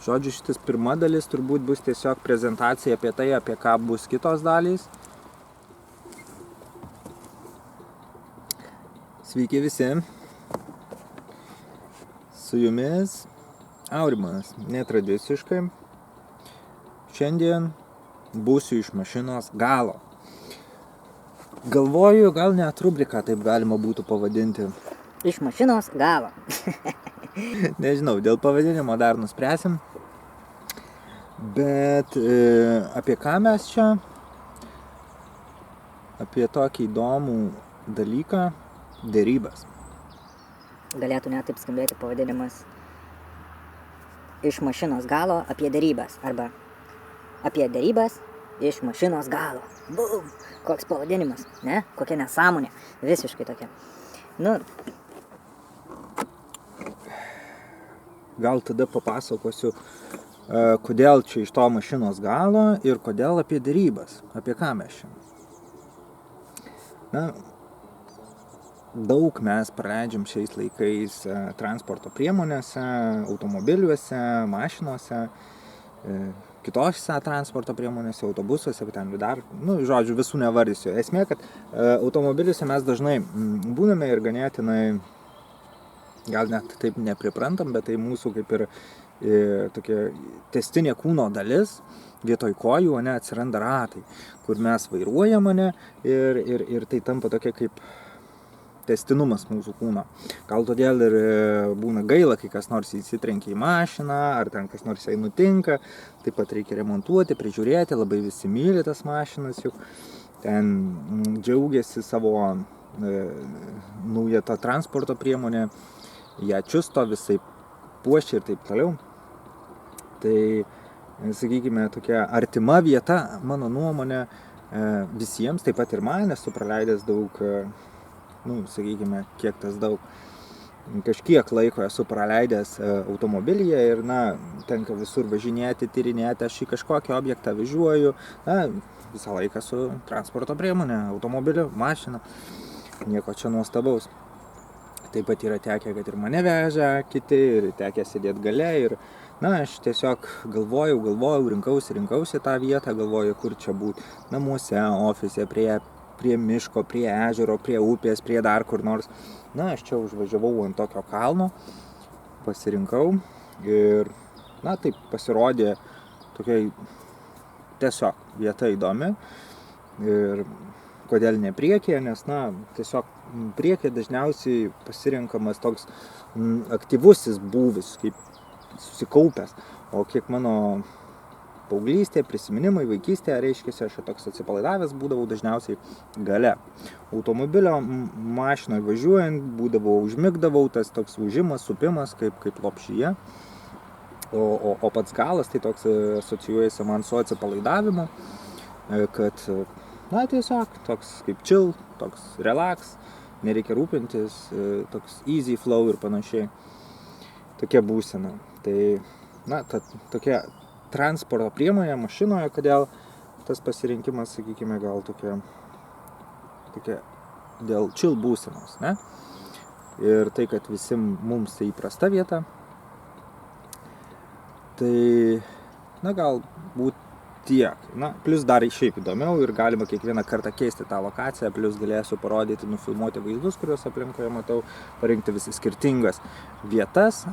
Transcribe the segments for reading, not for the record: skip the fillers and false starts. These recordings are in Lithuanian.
Žodžiu, šitas pirma dalis turbūt bus tiesiog prezentacija apie tai, apie ką bus kitos dalys. Sveiki visi. Su jumis Aurimas. Netradiciškai. Šiandien būsiu iš mašinos galo. Galvoju, gal net rubriką taip galima būtų pavadinti. Iš mašinos galo. Nežinau, dėl pavadinimo dar nuspręsim. Bet apie ką mes čia? Apie tokį įdomų dalyką – derybas. Galėtų net taip skambėti pavadinimas iš mašinos galo apie derybas. Arba apie derybas iš mašinos galo. Bum! Koks pavadinimas, ne? Kokia nesąmonė. Visiškai tokia. Gal tada papasakosiu, kodėl čia iš to mašinos galo ir kodėl apie derybas. Apie ką mes čia? Daug mes praleidžiam šiais laikais transporto priemonėse, automobiliuose, mašinuose, kitose transporto priemonėse, autobusuose, ten dar, žodžiu, visų nevardysiu. Esmė, kad automobiliuose mes dažnai būname ir ganėtinai, gal net taip nepriprantam, bet tai mūsų kaip ir tokia tęstinė kūno dalis, vietoj kojų atsiranda ratai, kur mes vairuojam ir tai tampa tokia kaip tęstinumas mūsų kūno. Gal todėl ir būna gaila, kai kas nors įsitrenkia į mašiną, ar ten kas nors jai nutinka, taip pat reikia remontuoti, prižiūrėti, labai visi myli tas mašinas, juk ten džiaugiasi savo naują tą transporto priemonę, ją čiusto, visai puošia ir taip toliau. Tai, sakykime, tokia artima vieta, mano nuomonė, visiems, taip pat ir man, esu praleidęs daug, sakykime, kiek tas daug, kažkiek laiko esu praleidęs automobilyje ir, tenka visur važinėti, tyrinėti, aš į kažkokį objektą važiuoju, visą laiką su transporto priemonė, automobiliu, mašina, nieko čia nuostabaus. Taip pat yra tekę, kad ir mane veža kiti, ir tekę sėdėti gale ir, aš tiesiog galvojau, rinkausi tą vietą, galvoju, kur čia būti, namuose, ofise, prie miško, prie ežero, prie upės, prie dar kur nors. Aš čia užvažiavau ant tokio kalno, pasirinkau ir, taip pasirodė tokia tiesiog vieta įdomi ir kodėl ne priekyje, nes, tiesiog priekyje dažniausiai pasirinkamas toks aktyvusis būvis, kaip susikaupęs, o kiek mano paauglystė, prisiminimai, vaikystė, reiškiasi, aš toks atsipalaidavęs būdavau dažniausiai gale. Automobilio mašinoje važiuojant, užmigdavau, tas toks ūžimas, supimas, kaip lopšyje, o pats galas tai toks asocijuojasi man su atsipalaidavimu, kad, tiesiog toks kaip chill, toks relax, nereikia rūpintis, toks easy flow ir panašiai, tokia būsena. Tai, tokia transporto priemonė mašinoje, kodėl tas pasirinkimas, sakykime, gal tokia dėl chill būsenos, ne? Ir tai, kad visi mums tai įprasta vieta, tai, galbūt tiek. Plius dar šiaip įdomiau ir galima kiekvieną kartą keisti tą lokaciją, plius galėsiu parodyti, nufilmuoti vaizdus, kuriuos aplinkoje matau, parinkti visi skirtingas vietas,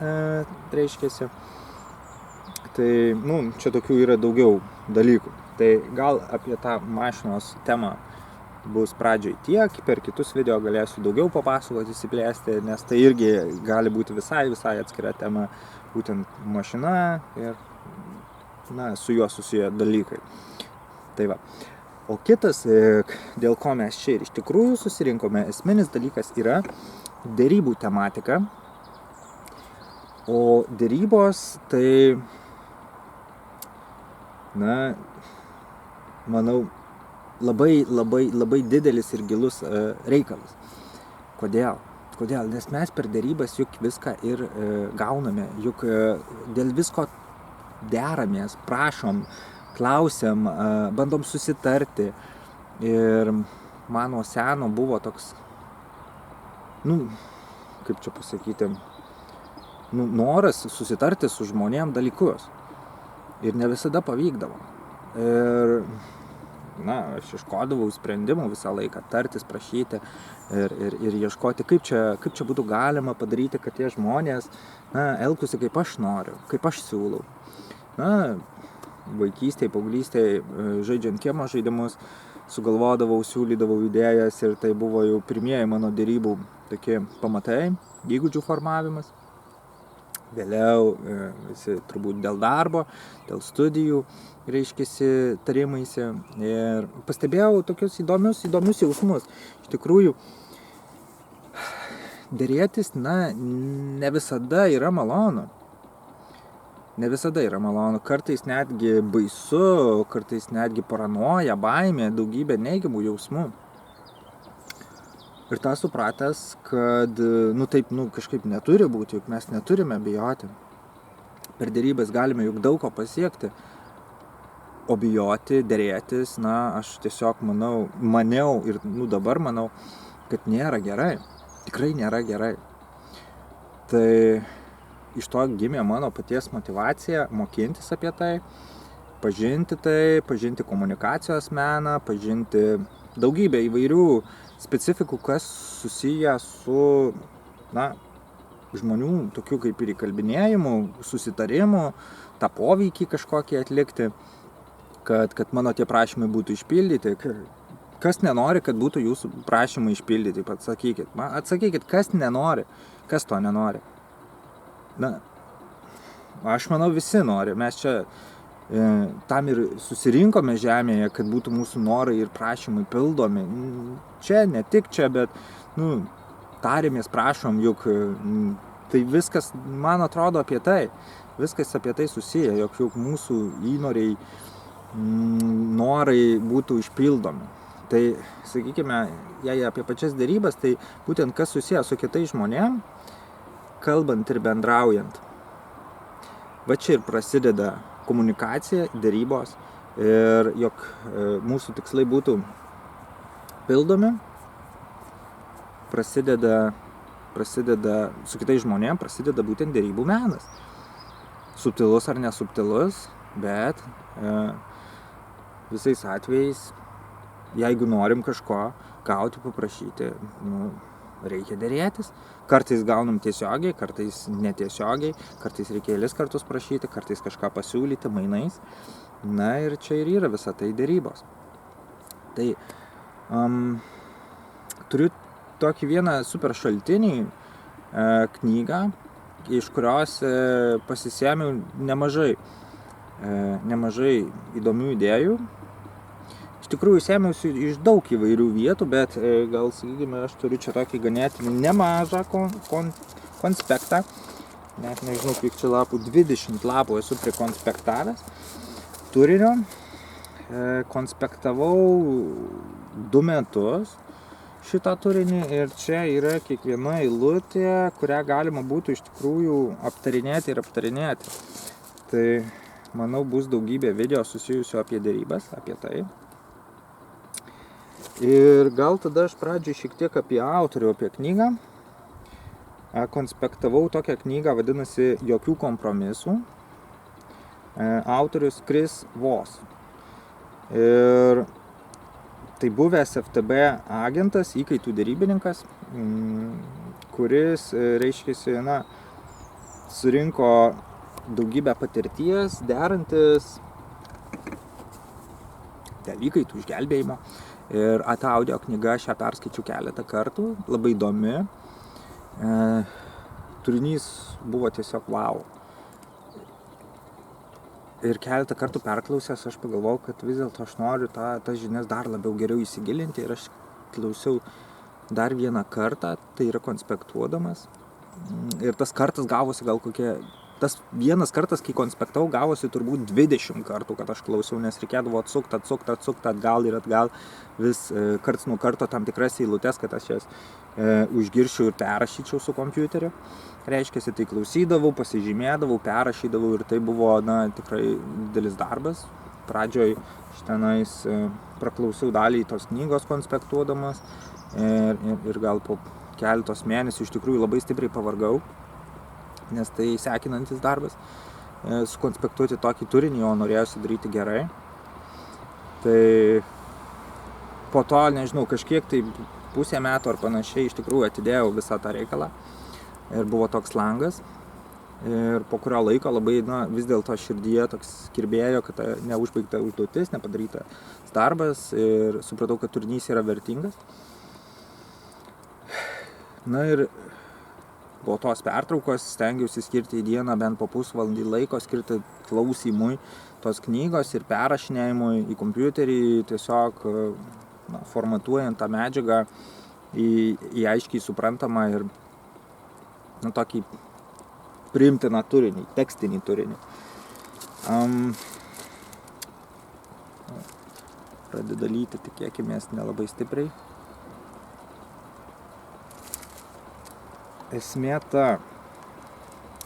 reiškiasi. Tai, čia tokių yra daugiau dalykų. Tai gal apie tą mašinos temą bus pradžioj tiek, per kitus video galėsiu daugiau papasakoti, įsiplėsti, nes tai irgi gali būti visai atskira tema, būtent mašina ir su juo susiję dalykai. Tai va. O kitas, dėl ko mes čia ir iš tikrųjų susirinkome, esminis dalykas yra derybų tematika. O derybos tai, manau, labai didelis ir gilus reikalas. Kodėl? Nes mes per derybas juk viską ir gauname, juk dėl visko deramės, prašom, klausiam, bandom susitarti. Ir mano seno buvo toks, kaip čia pasakyti, noras susitarti su žmonėm dalykus. Ir ne visada pavykdavo. Ir aš ieškodavau sprendimų visą laiką, tartis, prašyti ir ieškoti, kaip čia būtų galima padaryti, kad tie žmonės elgtųsi kaip aš noriu, kaip aš siūlau. Vaikystėje, paauglystėje, žaidžiant kiemo žaidimus, sugalvodavau, siūlydavau idėjas ir tai buvo jau pirmieji mano derybų tokie pamatai, įgūdžių formavimas. Vėliau visi turbūt dėl darbo, dėl studijų, reiškiasi, tarimaisi ir pastebėjau tokius įdomius jausmus. Iš tikrųjų, derėtis, ne visada yra malonu. Kartais netgi baisu, kartais netgi paranoja, baimė, daugybė neigiamų jausmų. Ir tą supratęs, kad, kažkaip neturi būti, juk mes neturime bijoti. Per derybas galime juk daug ko pasiekti. O bijoti, derėtis, aš tiesiog maniau ir dabar manau, kad nėra gerai. Tikrai nėra gerai. Tai iš to gimė mano paties motyvacija mokintis apie tai, pažinti komunikacijos meną, pažinti daugybę įvairių specifikų, kas susiję su, žmonių tokių kaip ir įkalbinėjimų, susitarimų, tą poveikį kažkokį atlikti, kad mano tie prašymai būtų išpildyti. Kas nenori, kad būtų jūsų prašymai išpildyti, atsakykit, kas nenori, kas to nenori. Aš manau, visi nori, mes čia tam ir susirinkome žemėje, kad būtų mūsų norai ir prašymai pildomi. Čia, ne tik čia, bet, tarėmės, prašom, juk tai viskas, man atrodo, apie tai. Viskas apie tai susiję, jog mūsų įnoriai, norai būtų išpildomi. Tai, sakykime, jei apie pačias derybas, tai būtent kas susiję su kitais žmonėm, kalbant ir bendraujant. Va čia ir prasideda komunikacija, derybos ir jog mūsų tikslai būtų pildomi, prasideda su kitais žmonėm, prasideda būtent derybų menas. Subtilus ar nesubtilus, bet visais atvejais, jeigu norim kažko gauti, paprašyti, reikia derėtis. Kartais gaunam tiesiogiai, kartais netiesiogiai, kartais reikia kelis kartus prašyti, kartais kažką pasiūlyti mainais. Ir čia ir yra visa tai derybos. Tai turiu tokį vieną super šaltinį knygą, iš kurios pasisėmiau nemažai įdomių idėjų. Iš tikrųjų, sėmiausi iš daug įvairių vietų, bet gal, sakykime, aš turiu čia tokį ganėtinį nemažą konspektą. Net nežinau, kiek čia lapų, 20 lapų esu prikonspektavęs turinio. Konspektavau 2 metus šitą turinį ir čia yra kiekviena eilutė, kurią galima būtų iš tikrųjų aptarinėti. Tai, manau, bus daugybė video susijusių apie derybas, apie tai. Ir gal tada aš pradžiai šiek tiek apie autorių, apie knygą. Konspektavau tokią knygą, vadinasi Jokių kompromisų. Autorius Chris Voss. Ir tai buvęs FTB agentas, įkaitų derybininkas, kuris, reiškiasi, surinko daugybę patirties, derantis dėl įkaitų išgelbėjimo. Ir ta audio knyga šią perskaičiau keletą kartų, labai įdomi. Turinys buvo tiesiog wow. Ir keletą kartų perklausęs, aš pagalvojau, kad vis dėlto aš noriu tas žinias dar labiau geriau įsigilinti ir aš klausiau dar vieną kartą, tai yra konspektuodamas. Ir tas kartas gavosi gal kokie, tas vienas kartas, kai konspektau, gavosi turbūt 20 kartų, kad aš klausiau, nes reikėdavo atsukti atgal ir atgal, vis karts nuo karto tam tikras eilutes, kad aš jas užgirščiau ir perrašyčiau su kompiuteriu. Reiškiasi, tai klausydavau, pasižymėdavau, perrašydavau ir tai buvo, tikrai didelis darbas. Pradžioj štenais praklausiau dalį tos knygos konspektuodamas ir gal po keletos mėnesių iš tikrųjų labai stipriai pavargau, nes tai sekinantis darbas. Sukonspektuoti tokį turinį, o norėjosi daryti gerai. Tai po to, nežinau, kažkiek tai pusę metų ar panašiai iš tikrųjų atidėjau visą tą reikalą. Ir buvo toks langas. Ir po kurio laiko labai, vis dėlto širdyje toks kirbėjo, kad neužbaigta užduotis, nepadarytas darbas ir supratau, kad turinys yra vertingas. Ir po tos pertraukos stengiausi skirti į dieną bent po pusvalandį laiko skirti klausimui tos knygos ir perrašinėjimui į kompiuterį, tiesiog formatuojant tą medžiagą į aiškiai suprantamą ir tokį priimtiną turinį, tekstinį turinį. Pradeda lyti, tikėkimės, nelabai stipriai. Esmė ta,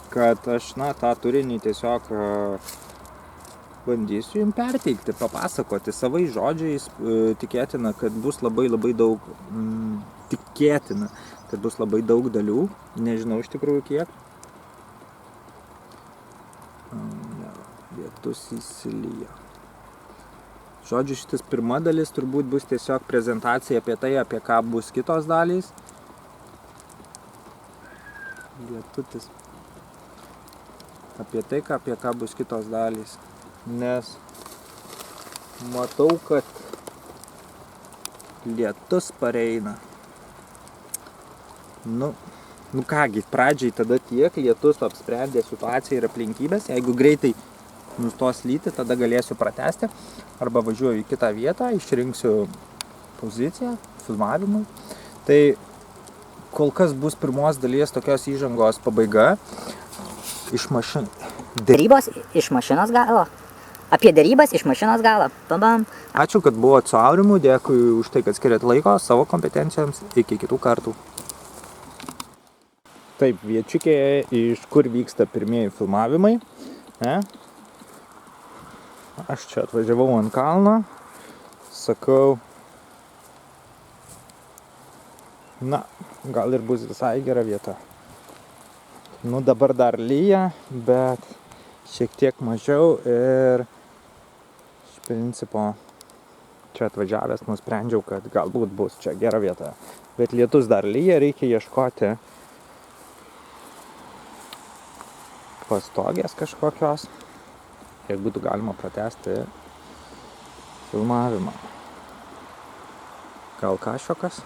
kad aš tą turinį tiesiog bandysiu jums perteikti, papasakoti savais žodžiais. Tikėtina, kad bus labai daug, tikėtina, kad bus labai daug dalių, nežinau iš tikrųjų kiek. Lietus įsilyja. Žodžiu, šitas pirma dalis turbūt bus tiesiog prezentacija apie tai, apie ką bus kitos dalys. Lietutis. Apie tai, apie ką bus kitos dalys. Nes matau, kad lietus pareina. Kągi, pradžiai tada tiek, lietus apsprendė situaciją ir aplinkybės. Jeigu greitai nustos lyti, tada galėsiu pratęsti. Arba važiuoju į kitą vietą, išrinksiu poziciją filmavimui. Tai kol kas bus pirmos dalies tokios įžangos pabaiga. Derybos iš mašinos galo. Apie derybas iš mašinos galo. Pabam. Ačiū, kad buvot su Aurimu. Dėkui už tai, kad skiriat laiko savo kompetencijoms. Iki kitų kartų. Taip, Viečiukė, iš kur vyksta pirmieji filmavimai. Aš čia atvažiavau ant kalno, sakau, gal ir bus visai gera vieta. Dabar dar lyja, bet šiek tiek mažiau ir iš principo čia atvažiavęs nusprendžiau, kad galbūt bus čia gera vieta. Bet lietus dar lyja, reikia ieškoti pastogės kažkokios, kiek būtų galima pratęsti filmavimą. Gal kažkokas?